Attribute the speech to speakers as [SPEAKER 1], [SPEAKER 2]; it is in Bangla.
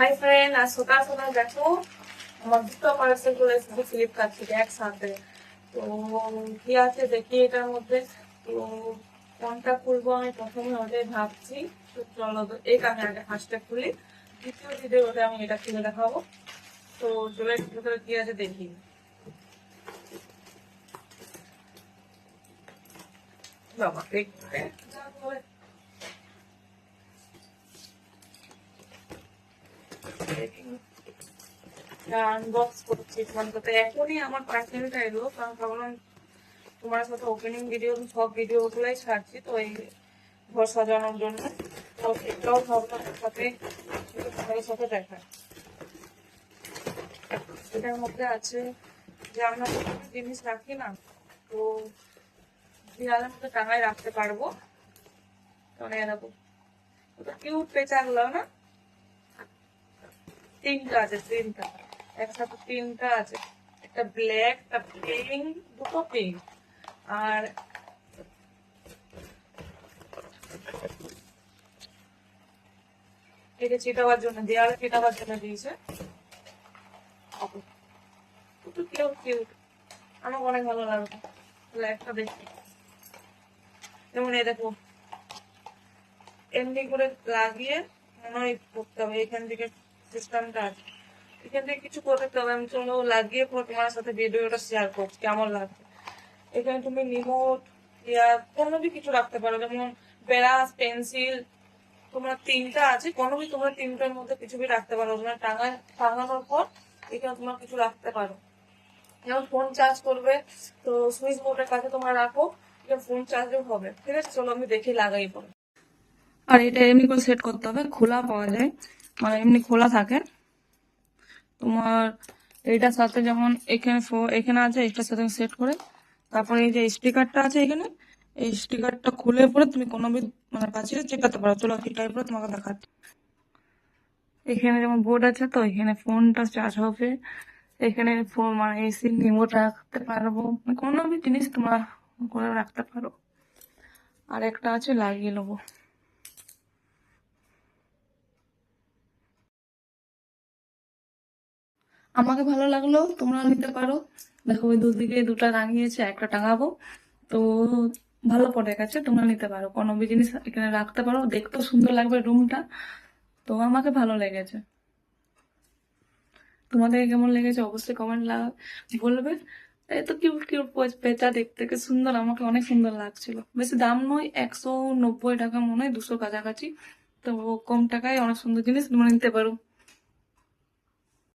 [SPEAKER 1] হাই ফ্রেন্ড, আজ সকাল সকাল দেখো আমার দুটো পার্সেল চলে এসেছে ফ্লিপকার্ট থেকে একসাথে। তো কি আছে দেখি এটার মধ্যে। তো কোনটা খুলবো আমি প্রথমে ওটাই ভাবছি। তো চলো তো এই আমি আগে ফার্স্টে খুলি, দ্বিতীয় ভিডিওতে আমি এটা খুলে দেখাবো। তো চলে ভিতরে কি আছে দেখি। বাবা আনবক্স করছি তোমাদের সাথে। এখনই আমার পার্সেলটা এলো, কারণ ভাবলাম তোমার সাথে ওপেনিং ভিডিও সব ভিডিও গুলাই ছাড়ছি, তো এই ঘর সাজানোর জন্য। তো এটাও ভাবলাম সাথে তোমাদের সাথে দেখায়। এটার মধ্যে আছে যে আমরা জিনিস রাখি না, তো দেওয়ালের মধ্যে টাঙায় রাখতে পারবো। মানে এরকম ওটা কিউট পেঁচাগুলো না, তিনটা আছে, তিনটা একসাথে তিনটা আছে। একটা ব্ল্যাক, একটা পিঙ্ক, দুটো পিঙ্ক, আর এটা চিটাবার জন্য, দেয়ালে চিটাবার জন্য দিয়েছে। কিউট কিউট, আমার অনেক ভালো লাগবে। একটা দেখি, যেমন এই দেখো এমনি করে লাগিয়ে মনে হয় করতে হবে। এখান থেকে সিস্টেমটা আছে, এখান থেকে কিছু করতে হবে। আমি চলো লাগিয়ে পর তোমার সাথে ভিডিওটা শেয়ার করছি কেমন লাগছে। এখানে তুমি রিমোট ইয়া কোনো भी কিছু রাখতে পারো, যেমন ব্রাশ, পেন্সিল। তোমরা তিনটা আছে, কোনো भी তোমরা তিনটার মধ্যে কিছু भी রাখতে পারো। তোমরা টাঙানোর পর এখানে তোমরা কিছু রাখতে পারো, যেমন ফোন চার্জ করবে, তো সুইচ বোর্ডের কাছে তোমরা রাখো, ফোন চার্জও হবে। ঠিক আছে, চলো আমি দেখি লাগাই পরে। আর এটা এমনি করে সেট করতে হবে, খোলা পাওয়া যায়, মানে এমনি খোলা থাকে তোমার। এইটার সাথে যেমন এখানে এখানে আছে, এটার সাথে সেট করে তারপরে এই যে স্টিকারটা আছে এখানে, এই স্টিকারটা খুলে পরে তুমি কোনো মানে পাঁচিলে চেকাতে পারো। চলো এটাই পরে তোমাকে দেখাচ্ছি। এখানে যেমন বোর্ড আছে, তো এখানে ফোনটা চার্জ হবে। এখানে ফোন মানে এসি রিমোট রাখতে পারবো, মানে কোনো भी জিনিস তোমরা করে রাখতে পারো। আর একটা আছে লাগিয়ে নেবো। আমাকে ভালো লাগলো, তোমরা নিতে পারো। দেখো ওই দুদিকে দুটা টাঙিয়েছে, একটা টাঙাবো। তো ভালো পড়ে গেছে, তোমরা নিতে পারো, কোনো भी জিনিস এখানে রাখতে পারো, দেখতেও সুন্দর লাগবে রুমটা। তো আমাকে ভালো লেগেছে। তোমাদের কেমন লেগেছে অবশ্যই কমেন্ট বলবে। এই তো কিউট কিউট পেঁচা, দেখতে কি সুন্দর, আমাকে অনেক সুন্দর লাগছিল। বেশি দাম নয়, 190 টাকা মনে হয়, 200 কাছাকাছি। তো কম টাকায় অনেক সুন্দর জিনিস তোমরা নিতে পারো।